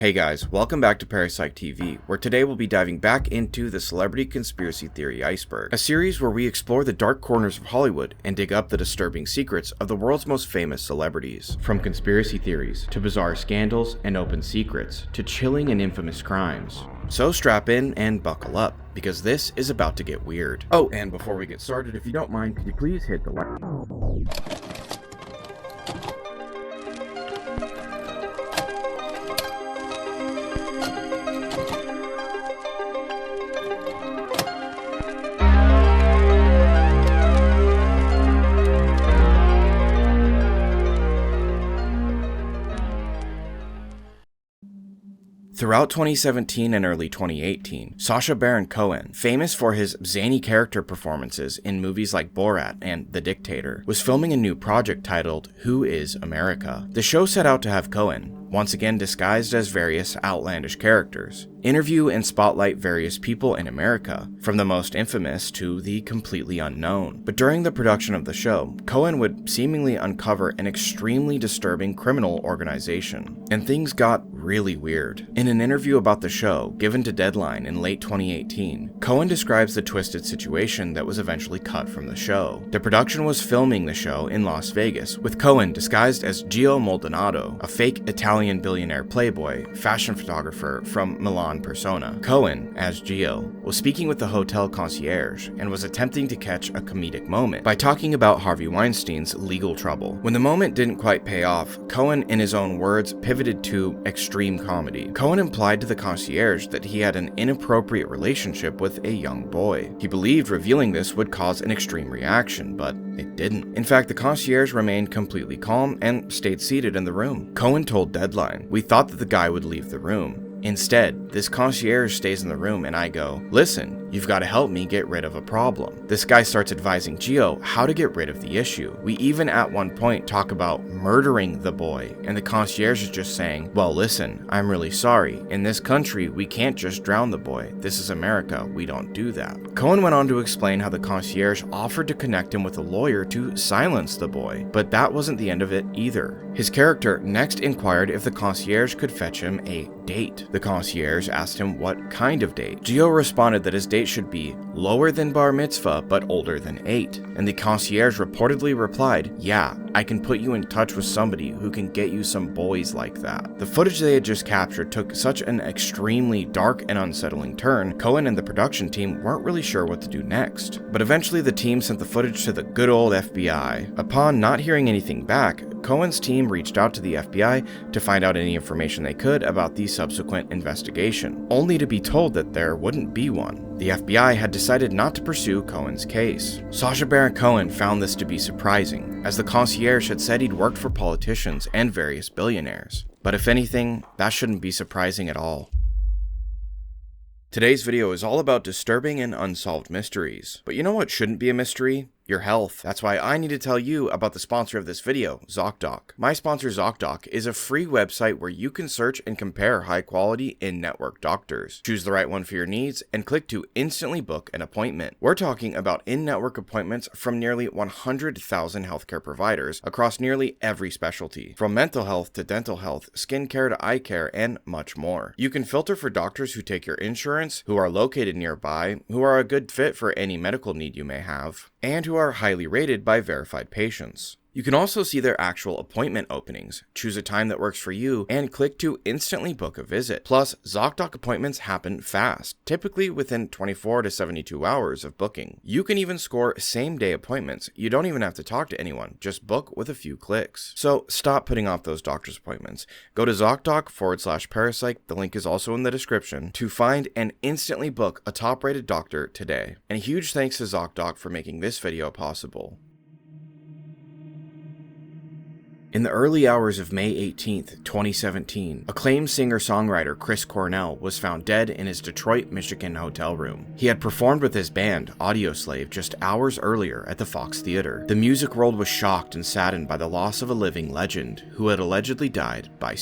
Hey guys, welcome back to Parasyke TV, where today we'll be diving back into the Celebrity Conspiracy Theory Iceberg, a series where we explore the dark corners of Hollywood and dig up the disturbing secrets of the world's most famous celebrities. From conspiracy theories, to bizarre scandals and open secrets, to chilling and infamous crimes. So strap in and buckle up, because this is about to get weird. Oh, and before we get started, if you don't mind, could you please hit the like. Throughout 2017 and early 2018, Sacha Baron Cohen, famous for his zany character performances in movies like Borat and The Dictator, was filming a new project titled Who is America? The show set out to have Cohen, once again disguised as various outlandish characters, interview and spotlight various people in America, from the most infamous to the completely unknown. But during the production of the show, Cohen would seemingly uncover an extremely disturbing criminal organization, and things got really weird. In an interview about the show, given to Deadline in late 2018, Cohen describes the twisted situation that was eventually cut from the show. The production was filming the show in Las Vegas, with Cohen disguised as Gio Maldonado, a fake Italian billionaire playboy, fashion photographer from Milan persona. Cohen, as Gio, was speaking with the hotel concierge and was attempting to catch a comedic moment by talking about Harvey Weinstein's legal trouble. When the moment didn't quite pay off, Cohen, in his own words, pivoted to extreme comedy. Cohen implied to the concierge that he had an inappropriate relationship with a young boy. He believed revealing this would cause an extreme reaction, but it didn't. In fact, the concierge remained completely calm and stayed seated in the room. Cohen told Deadline, "We thought that the guy would leave the room. Instead, this concierge stays in the room and I go, 'Listen, you've got to help me get rid of a problem.' This guy starts advising Gio how to get rid of the issue. We even at one point talk about murdering the boy, and the concierge is just saying, 'Well, listen, I'm really sorry. In this country, we can't just drown the boy. This is America. We don't do that.'" Cohen went on to explain how the concierge offered to connect him with a lawyer to silence the boy, but that wasn't the end of it either. His character next inquired if the concierge could fetch him a date. The concierge asked him what kind of date. Gio responded that his date should be lower than bar mitzvah but older than 8, and the concierge reportedly replied, "Yeah, I can put you in touch with somebody who can get you some boys like that." The footage they had just captured took such an extremely dark and unsettling turn, Cohen and the production team weren't really sure what to do next. But eventually the team sent the footage to the good old FBI. Upon not hearing anything back, Cohen's team reached out to the FBI to find out any information they could about the subsequent investigation, only to be told that there wouldn't be one. The FBI had decided not to pursue Cohen's case. Sacha Baron Cohen found this to be surprising, as the concierge had said he'd worked for politicians and various billionaires. But if anything, that shouldn't be surprising at all. Today's video is all about disturbing and unsolved mysteries. But you know what shouldn't be a mystery? Your health. That's why I need to tell you about the sponsor of this video, ZocDoc. My sponsor ZocDoc is a free website where you can search and compare high-quality in-network doctors. Choose the right one for your needs and click to instantly book an appointment. We're talking about in-network appointments from nearly 100,000 healthcare providers across nearly every specialty, from mental health to dental health, skincare to eye care, and much more. You can filter for doctors who take your insurance, who are located nearby, who are a good fit for any medical need you may have, and who are highly rated by verified patients. You can also see their actual appointment openings, choose a time that works for you, and click to instantly book a visit. Plus, ZocDoc appointments happen fast, typically within 24 to 72 hours of booking. You can even score same-day appointments. You don't even have to talk to anyone, just book with a few clicks. So stop putting off those doctor's appointments. Go to ZocDoc/Parasyke, the link is also in the description, to find and instantly book a top-rated doctor today. And a huge thanks to ZocDoc for making this video possible. In the early hours of May 18th, 2017, acclaimed singer-songwriter Chris Cornell was found dead in his Detroit, Michigan hotel room. He had performed with his band, Audioslave, just hours earlier at the Fox Theater. The music world was shocked and saddened by the loss of a living legend who had allegedly died by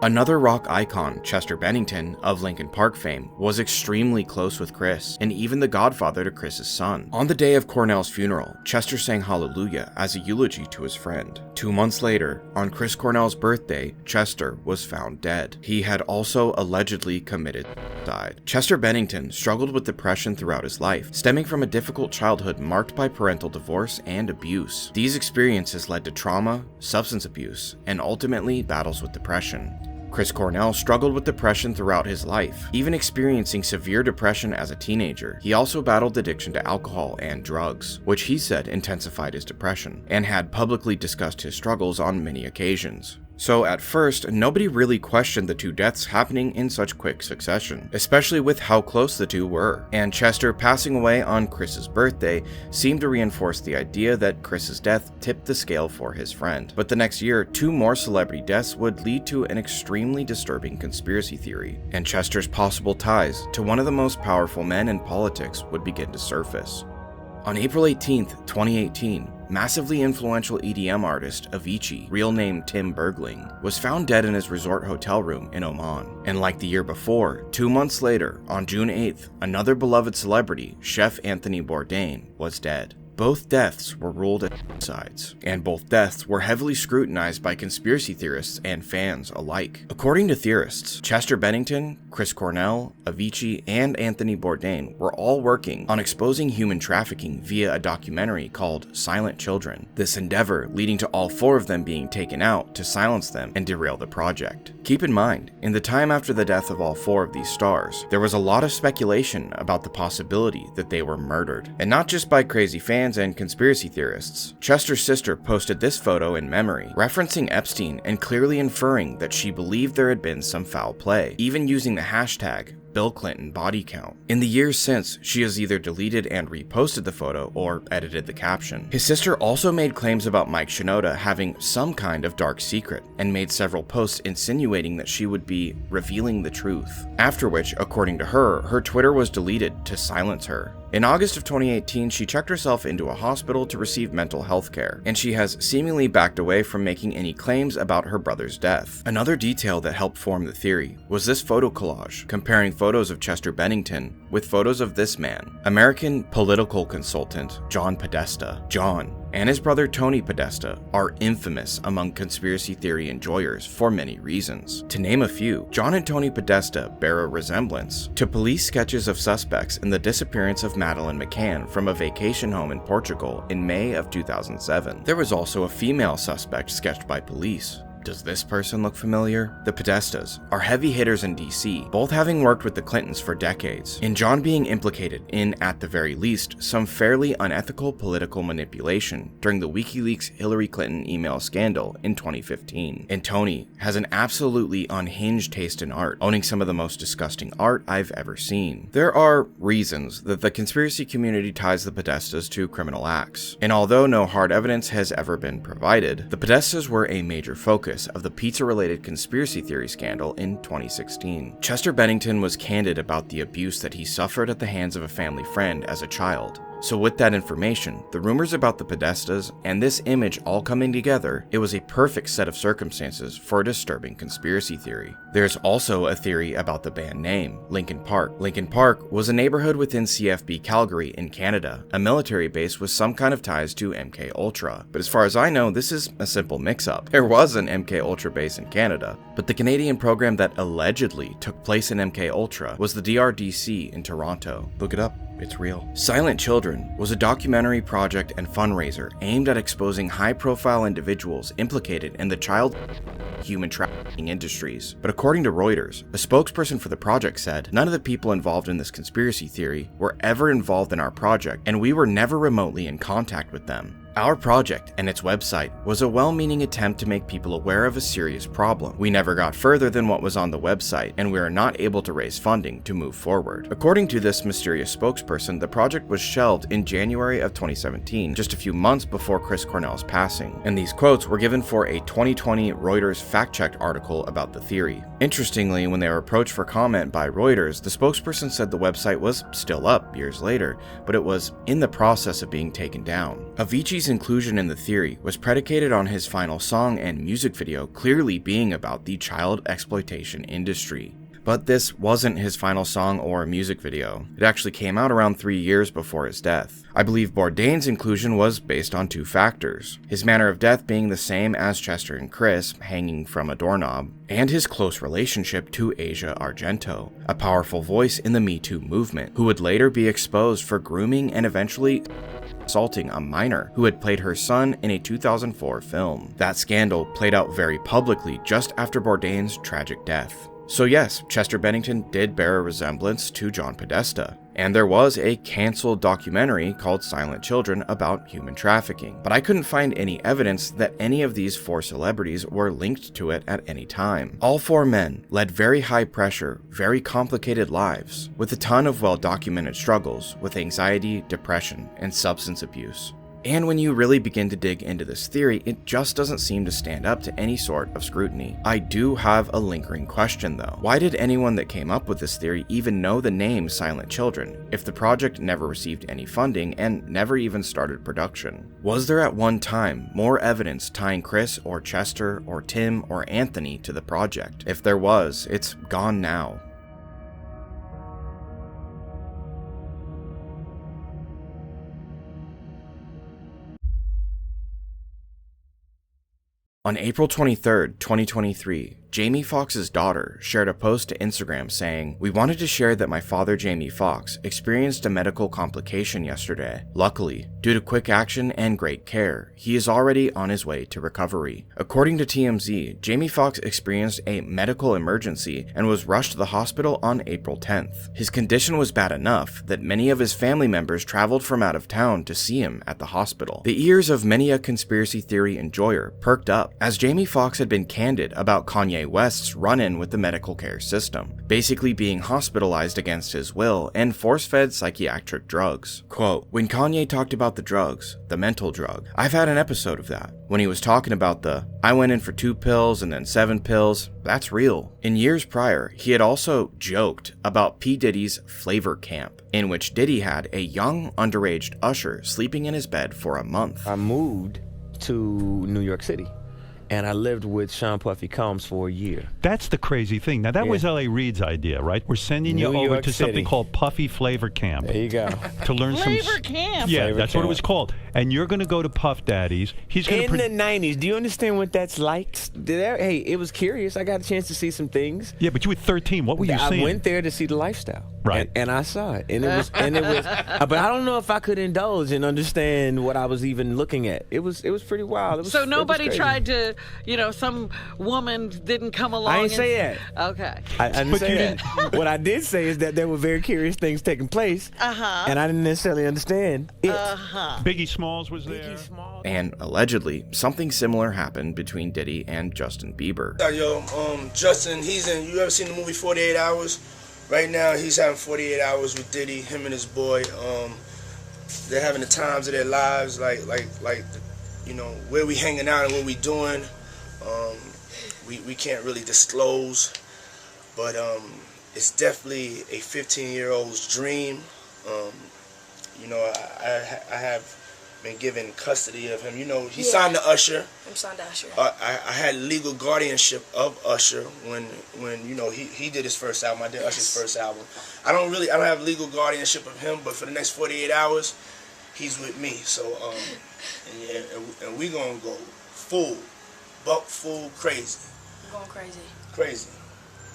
Another rock icon, Chester Bennington, of Linkin Park fame, was extremely close with Chris, and even the godfather to Chris's son. On the day of Cornell's funeral, Chester sang Hallelujah as a eulogy to his friend. 2 months later, on Chris Cornell's birthday, Chester was found dead. He had also allegedly committed suicide. Chester Bennington struggled with depression throughout his life, stemming from a difficult childhood marked by parental divorce and abuse. These experiences led to trauma, substance abuse, and ultimately battles with depression. Chris Cornell struggled with depression throughout his life, even experiencing severe depression as a teenager. He also battled addiction to alcohol and drugs, which he said intensified his depression, and had publicly discussed his struggles on many occasions. So at first, nobody really questioned the two deaths happening in such quick succession, especially with how close the two were. And Chester passing away on Chris's birthday seemed to reinforce the idea that Chris's death tipped the scale for his friend. But the next year, 2 more celebrity deaths would lead to an extremely disturbing conspiracy theory, and Chester's possible ties to one of the most powerful men in politics would begin to surface. On April 18th, 2018, massively influential EDM artist Avicii, real name Tim Bergling, was found dead in his resort hotel room in Oman. And like the year before, 2 months later, on June 8th, another beloved celebrity, Chef Anthony Bourdain, was dead. Both deaths were ruled as suicides, and both deaths were heavily scrutinized by conspiracy theorists and fans alike. According to theorists, Chester Bennington, Chris Cornell, Avicii, and Anthony Bourdain were all working on exposing human trafficking via a documentary called Silent Children, this endeavor leading to all 4 of them being taken out to silence them and derail the project. Keep in mind, in the time after the death of all 4 of these stars, there was a lot of speculation about the possibility that they were murdered, and not just by crazy fans and conspiracy theorists. Chester's sister posted this photo in memory, referencing Epstein and clearly inferring that she believed there had been some foul play, even using the hashtag Bill Clinton body count. In the years since, she has either deleted and reposted the photo or edited the caption. His sister also made claims about Mike Shinoda having some kind of dark secret, and made several posts insinuating that she would be revealing the truth. After which, according to her, her Twitter was deleted to silence her. In August of 2018, she checked herself into a hospital to receive mental health care, and she has seemingly backed away from making any claims about her brother's death. Another detail that helped form the theory was this photo collage, comparing photos of Chester Bennington with photos of this man, American political consultant John Podesta. John and his brother Tony Podesta are infamous among conspiracy theory enjoyers for many reasons. To name a few, John and Tony Podesta bear a resemblance to police sketches of suspects in the disappearance of Madeleine McCann from a vacation home in Portugal in May of 2007. There was also a female suspect sketched by police. Does this person look familiar? The Podestas are heavy hitters in DC, both having worked with the Clintons for decades, and John being implicated in, at the very least, some fairly unethical political manipulation during the WikiLeaks Hillary Clinton email scandal in 2015. And Tony has an absolutely unhinged taste in art, owning some of the most disgusting art I've ever seen. There are reasons that the conspiracy community ties the Podestas to criminal acts, and although no hard evidence has ever been provided, the Podestas were a major focus of the pizza-related conspiracy theory scandal in 2016. Chester Bennington was candid about the abuse that he suffered at the hands of a family friend as a child. So with that information, the rumors about the Podestas, and this image all coming together, it was a perfect set of circumstances for a disturbing conspiracy theory. There's also a theory about the band name, Linkin Park. Linkin Park was a neighborhood within CFB Calgary in Canada, a military base with some kind of ties to MK Ultra. But as far as I know, this is a simple mix-up. There was an MK Ultra base in Canada, but the Canadian program that allegedly took place in MK Ultra was the DRDC in Toronto. Look it up. It's real. Silent Children was a documentary project and fundraiser aimed at exposing high-profile individuals implicated in the child human trafficking industries. But according to Reuters, a spokesperson for the project said, "None of the people involved in this conspiracy theory were ever involved in our project, and we were never remotely in contact with them. Our project and its website was a well-meaning attempt to make people aware of a serious problem. We never got further than what was on the website, and we are not able to raise funding to move forward." According to this mysterious spokesperson, the project was shelved in January of 2017, just a few months before Chris Cornell's passing, and these quotes were given for a 2020 Reuters fact-checked article about the theory. Interestingly, when they were approached for comment by Reuters, the spokesperson said the website was still up years later, but it was in the process of being taken down. Avicii's Jamie's inclusion in the theory was predicated on his final song and music video clearly being about the child exploitation industry. But this wasn't his final song or music video. It actually came out around 3 years before his death. I believe Bourdain's inclusion was based on 2 factors: his manner of death being the same as Chester and Chris, hanging from a doorknob, and his close relationship to Asia Argento, a powerful voice in the Me Too movement, who would later be exposed for grooming and eventually assaulting a minor who had played her son in a 2004 film. That scandal played out very publicly just after Bourdain's tragic death. So yes, Chester Bennington did bear a resemblance to John Podesta, and there was a cancelled documentary called Silent Children about human trafficking, but I couldn't find any evidence that any of these 4 celebrities were linked to it at any time. All 4 men led very high pressure, very complicated lives, with a ton of well-documented struggles with anxiety, depression, and substance abuse. And when you really begin to dig into this theory, it just doesn't seem to stand up to any sort of scrutiny. I do have a lingering question though. Why did anyone that came up with this theory even know the name Silent Children, if the project never received any funding and never even started production? Was there at one time more evidence tying Chris or Chester or Tim or Anthony to the project? If there was, it's gone now. On April 23, 2023, Jamie Foxx's daughter shared a post to Instagram saying, "We wanted to share that my father, Jamie Foxx, experienced a medical complication yesterday. Luckily, due to quick action and great care, he is already on his way to recovery." According to TMZ, Jamie Foxx experienced a medical emergency and was rushed to the hospital on April 10th. His condition was bad enough that many of his family members traveled from out of town to see him at the hospital. The ears of many a conspiracy theory enjoyer perked up, as Jamie Foxx had been candid about Kanye West's run-in with the medical care system, basically being hospitalized against his will and force-fed psychiatric drugs. Quote, "When Kanye talked about the drugs, the mental drug, I've had an episode of that. When he was talking about I went in for 2 pills and then 7 pills, that's real." In years prior, he had also joked about P. Diddy's flavor camp, in which Diddy had a young, underage usher sleeping in his bed for a month. I moved to New York City, and I lived with Sean Puffy Combs for a year. That's the crazy thing. Now, that was L.A. Reid's idea, right? We're sending you over to something called Puffy Flavor Camp. There you go. To learn Flavor Camp? Yeah, Flavor that's Camp. what it was called. And you're going to go to Puff Daddy's. He's going In the 90s, do you understand what that's like? Hey, it was curious. I got a chance to see some things. Yeah, but you were 13. What were you seeing? I went there to see the lifestyle. Right. And I saw it. And it was, but I don't know if I could indulge and understand what I was even looking at. It was pretty wild. So nobody tried to, some woman didn't come along. I didn't say that. Okay. I didn't say that. What I did say is that there were very curious things taking place. And I didn't necessarily understand it. Biggie Smalls was there. Biggie Smalls. And allegedly, something similar happened between Diddy and Justin Bieber. Justin, you ever seen the movie 48 Hours? Right now, he's having 48 hours with Diddy, him and his boy. They're having the times of their lives, like where we hanging out and what we doing. We can't really disclose, but it's definitely a 15-year-old's dream. I have been given custody of him. He signed to Usher. I'm signed to Usher. I had legal guardianship of Usher when he did his first album. I did Usher's first album. I don't have legal guardianship of him, but for the next 48 hours, he's with me. So and we gonna go full crazy. I'm going crazy. Crazy.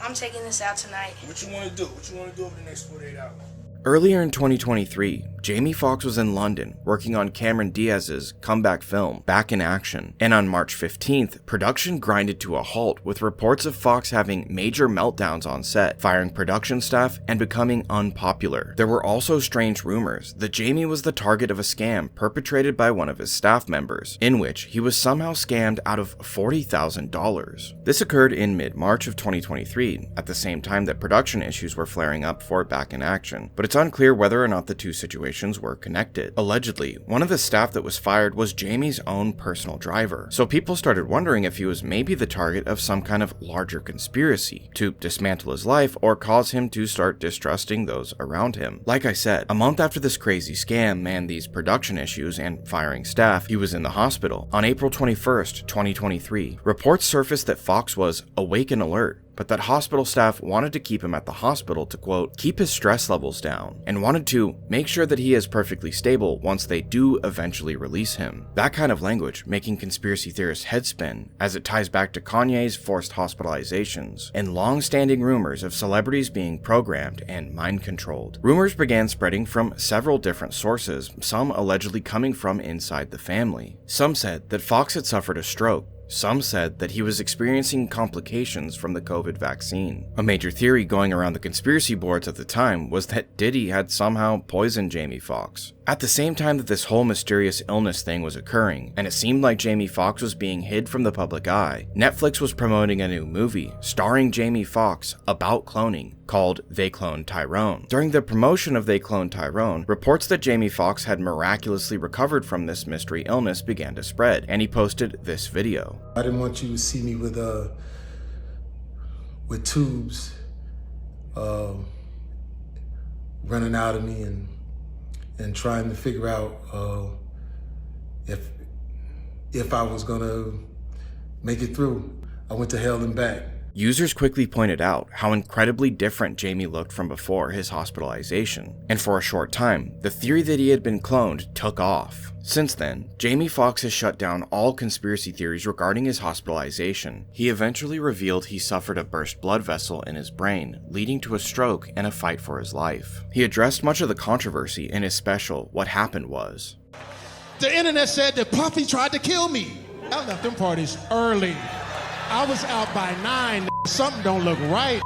I'm taking this out tonight. What you wanna do? What you wanna do over the next 48 hours? Earlier in 2023, Jamie Foxx was in London working on Cameron Diaz's comeback film, Back in Action, and on March 15th, production grinded to a halt with reports of Foxx having major meltdowns on set, firing production staff, and becoming unpopular. There were also strange rumors that Jamie was the target of a scam perpetrated by one of his staff members, in which he was somehow scammed out of $40,000. This occurred in mid-March of 2023, at the same time that production issues were flaring up for Back in Action, but it's it's unclear whether or not the two situations were connected. Allegedly, one of the staff that was fired was Jamie's own personal driver, so people started wondering if he was maybe the target of some kind of larger conspiracy to dismantle his life or cause him to start distrusting those around him. Like I said, a month after this crazy scam and these production issues and firing staff, he was in the hospital. On April 21st, 2023, reports surfaced that Fox was awake and alert, but that hospital staff wanted to keep him at the hospital to, quote, keep his stress levels down, and wanted to make sure that he is perfectly stable once they do eventually release him. That kind of language making conspiracy theorists head spin, as it ties back to Kanye's forced hospitalizations and long-standing rumors of celebrities being programmed and mind-controlled. Rumors began spreading from several different sources, some allegedly coming from inside the family. Some said that Fox had suffered a stroke. Some said that he was experiencing complications from the COVID vaccine. A major theory going around the conspiracy boards at the time was that Diddy had somehow poisoned Jamie Foxx. At the same time that this whole mysterious illness thing was occurring, and it seemed like Jamie Foxx was being hid from the public eye, Netflix was promoting a new movie starring Jamie Foxx about cloning called They Cloned Tyrone. During the promotion of They Cloned Tyrone, reports that Jamie Foxx had miraculously recovered from this mystery illness began to spread, and he posted this video. I didn't want you to see me with tubes running out of me and trying to figure out if I was gonna make it through. I went to hell and back. Users quickly pointed out how incredibly different Jamie looked from before his hospitalization, and for a short time, the theory that he had been cloned took off. Since then, Jamie Foxx has shut down all conspiracy theories regarding his hospitalization. He eventually revealed he suffered a burst blood vessel in his brain, leading to a stroke and a fight for his life. He addressed much of the controversy in his special, What Happened Was. The internet said that Puffy tried to kill me. I left them parties early. I was out by 9. Something don't look right.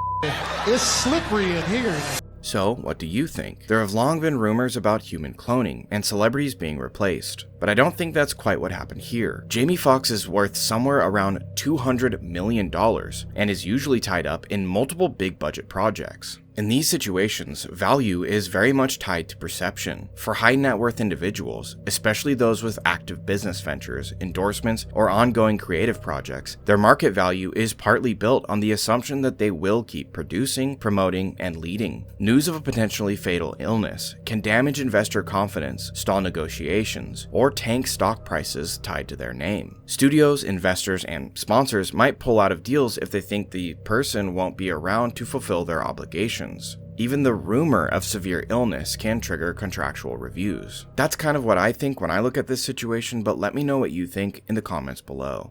It's slippery in here. So, what do you think? There have long been rumors about human cloning and celebrities being replaced, but I don't think that's quite what happened here. Jamie Foxx is worth somewhere around $200 million and is usually tied up in multiple big budget projects. In these situations, value is very much tied to perception. For high net worth individuals, especially those with active business ventures, endorsements, or ongoing creative projects, their market value is partly built on the assumption that they will keep producing, promoting, and leading. News of a potentially fatal illness can damage investor confidence, stall negotiations, or tank stock prices tied to their name. Studios, investors, and sponsors might pull out of deals if they think the person won't be around to fulfill their obligations. Even the rumor of severe illness can trigger contractual reviews. That's kind of what I think when I look at this situation, but let me know what you think in the comments below.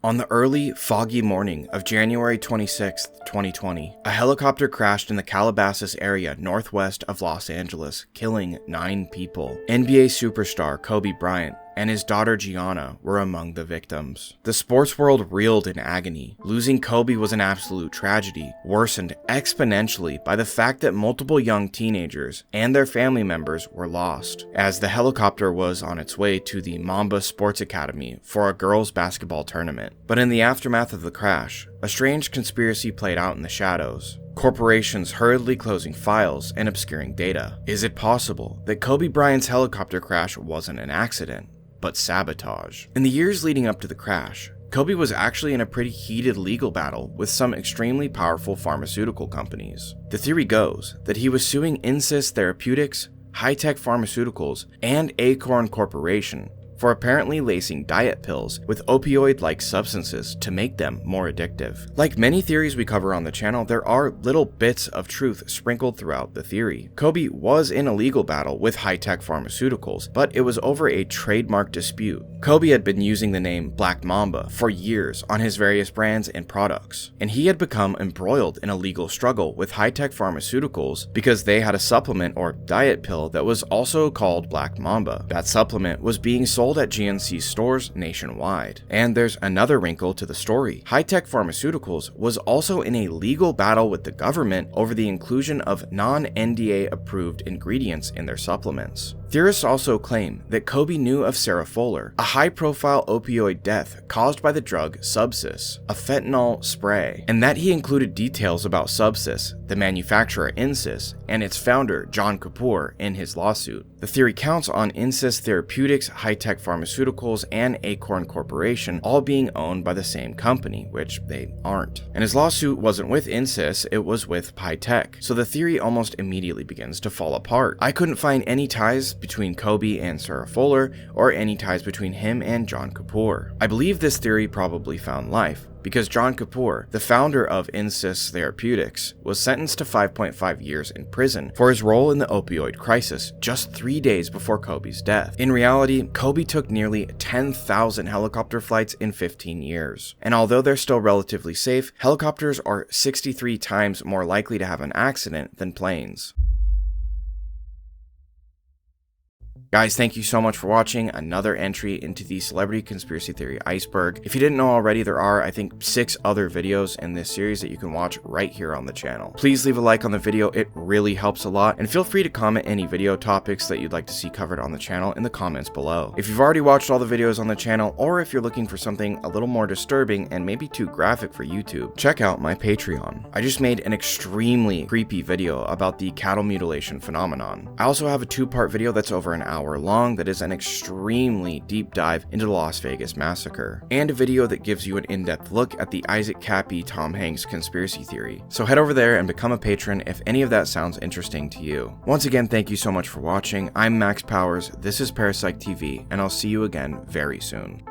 On the early, foggy morning of January 26, 2020, a helicopter crashed in the Calabasas area northwest of Los Angeles, killing 9 people. NBA superstar Kobe Bryant and his daughter Gianna were among the victims. The sports world reeled in agony. Losing Kobe was an absolute tragedy, worsened exponentially by the fact that multiple young teenagers and their family members were lost, as the helicopter was on its way to the Mamba Sports Academy for a girls' basketball tournament. But in the aftermath of the crash, a strange conspiracy played out in the shadows. Corporations hurriedly closing files and obscuring data. Is it possible that Kobe Bryant's helicopter crash wasn't an accident, but sabotage? In the years leading up to the crash, Kobe was actually in a pretty heated legal battle with some extremely powerful pharmaceutical companies. The theory goes that he was suing Insys Therapeutics, High-Tech Pharmaceuticals, and Acorn Corporation for apparently lacing diet pills with opioid-like substances to make them more addictive. Like many theories we cover on the channel, there are little bits of truth sprinkled throughout the theory. Kobe was in a legal battle with High-Tech Pharmaceuticals, but it was over a trademark dispute. Kobe had been using the name Black Mamba for years on his various brands and products, and he had become embroiled in a legal struggle with High-Tech Pharmaceuticals because they had a supplement or diet pill that was also called Black Mamba. That supplement was being sold at GNC stores nationwide. And there's another wrinkle to the story. High-Tech Pharmaceuticals was also in a legal battle with the government over the inclusion of non-NDA approved ingredients in their supplements. Theorists also claim that Kobe knew of Sarah Fuller, a high-profile opioid death caused by the drug Subsys, a fentanyl spray, and that he included details about Subsys, the manufacturer Insys, and its founder John Kapoor in his lawsuit. The theory counts on Insys Therapeutics, High-Tech Pharmaceuticals, and Acorn Corporation all being owned by the same company, which they aren't. And his lawsuit wasn't with Insys, it was with Pytech, so the theory almost immediately begins to fall apart. I couldn't find any ties between Kobe and Sarah Fuller, or any ties between him and John Kapoor. I believe this theory probably found life, because John Kapoor, the founder of Insys Therapeutics, was sentenced to 5.5 years in prison for his role in the opioid crisis just 3 days before Kobe's death. In reality, Kobe took nearly 10,000 helicopter flights in 15 years. And although they're still relatively safe, helicopters are 63 times more likely to have an accident than planes. Guys, thank you so much for watching another entry into the Celebrity Conspiracy Theory Iceberg. If you didn't know already, there are, I think, 6 other videos in this series that you can watch right here on the channel. Please leave a like on the video, it really helps a lot, and feel free to comment any video topics that you'd like to see covered on the channel in the comments below. If you've already watched all the videos on the channel, or if you're looking for something a little more disturbing and maybe too graphic for YouTube, check out my Patreon. I just made an extremely creepy video about the cattle mutilation phenomenon. I also have a 2-part video that's over an hour long that is an extremely deep dive into the Las Vegas massacre, and a video that gives you an in-depth look at the Isaac Cappy Tom Hanks conspiracy theory. So head over there and become a patron if any of that sounds interesting to you. Once again, thank you so much for watching. I'm Max Powers, this is Parasyke TV, and I'll see you again very soon.